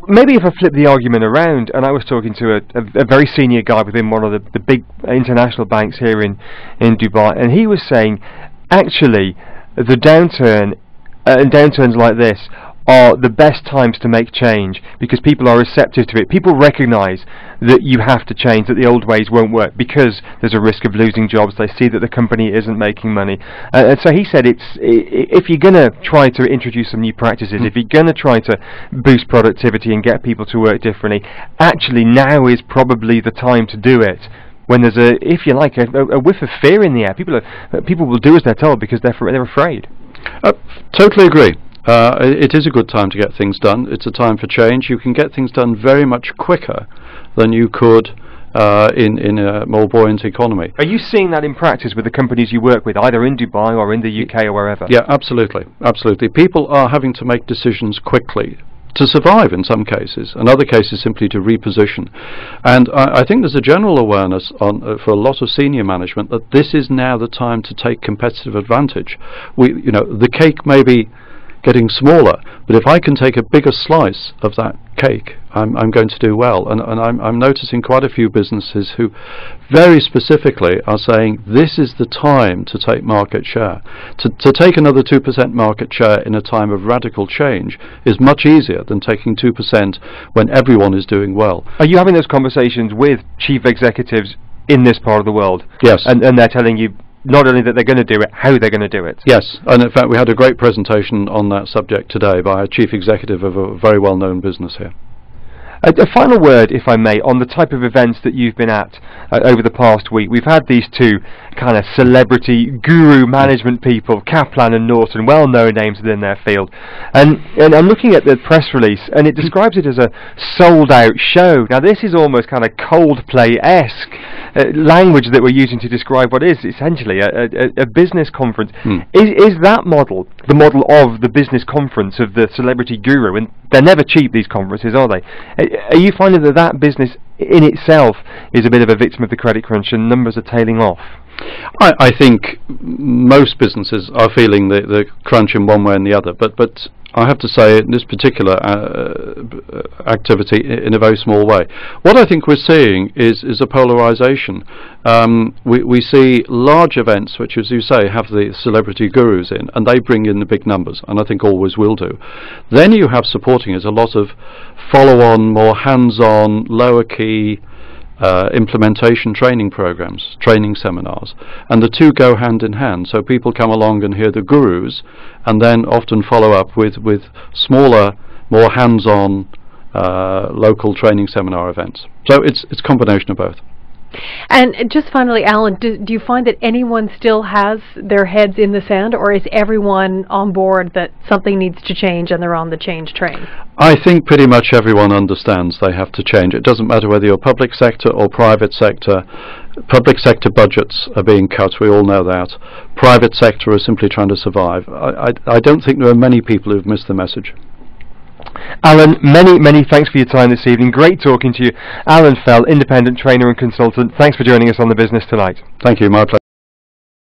maybe if I flip the argument around, and I was talking to a very senior guy within one of the big international banks here in Dubai, and he was saying, actually, the downturn and downturns like this are the best times to make change because people are receptive to it. People recognise that you have to change, that the old ways won't work because there's a risk of losing jobs. They see that the company isn't making money. And so he said, if you're going to try to introduce some new practices, if you're going to try to boost productivity and get people to work differently, actually now is probably the time to do it. When there's if you like, a whiff of fear in the air, people will do as they're told because they're afraid. Totally agree. It is a good time to get things done. It's a time for change. You can get things done very much quicker than you could in a more buoyant economy. Are you seeing that in practice with the companies you work with, either in Dubai or in the UK or wherever? Yeah, absolutely. Absolutely. People are having to make decisions quickly to survive in some cases, in other cases simply to reposition. And I think there's a general awareness for a lot of senior management that this is now the time to take competitive advantage. The cake may be getting smaller, but if I can take a bigger slice of that cake, I'm going to do well. And I'm noticing quite a few businesses who very specifically are saying this is the time to take market share. To take another 2% market share in a time of radical change is much easier than taking 2% when everyone is doing well. Are you having those conversations with chief executives in this part of the world? Yes. And they're telling you not only that they're going to do it, how they're going to do it? Yes, and in fact we had a great presentation on that subject today by a chief executive of a very well-known business here. A final word, if I may, on the type of events that you've been at over the past week. We've had these two kind of celebrity guru management people, Kaplan and Norton, well-known names within their field. And I'm looking at the press release, and it describes it as a sold-out show. Now, this is almost kind of Coldplay-esque language that we're using to describe what is essentially a business conference. Is that model the model of the business conference of the celebrity guru? And they're never cheap, these conferences, are they? Are you finding that business in itself is a bit of a victim of the credit crunch and numbers are tailing off? I think most businesses are feeling the crunch in one way and the other, but I have to say in this particular activity in a very small way. What I think we're seeing is a polarization. We see large events which, as you say, have the celebrity gurus in, and they bring in the big numbers, and I think always will do. Then you have supporting it a lot of follow-on, more hands-on, lower-key implementation training programs, training seminars, and the two go hand in hand. So people come along and hear the gurus and then often follow up with smaller, more hands-on local training seminar events. So it's a combination of both. And just finally, Alan, do you find that anyone still has their heads in the sand, or is everyone on board that something needs to change and they're on the change train? I think pretty much everyone understands they have to change. It doesn't matter whether you're public sector or private sector. Public sector budgets are being cut, we all know that. Private sector are simply trying to survive. I don't think there are many people who've missed the message. Alan, many thanks for your time this evening. Great talking to you. Alan Fell, independent trainer and consultant. Thanks for joining us on The Business Tonight. Thank you, my pleasure.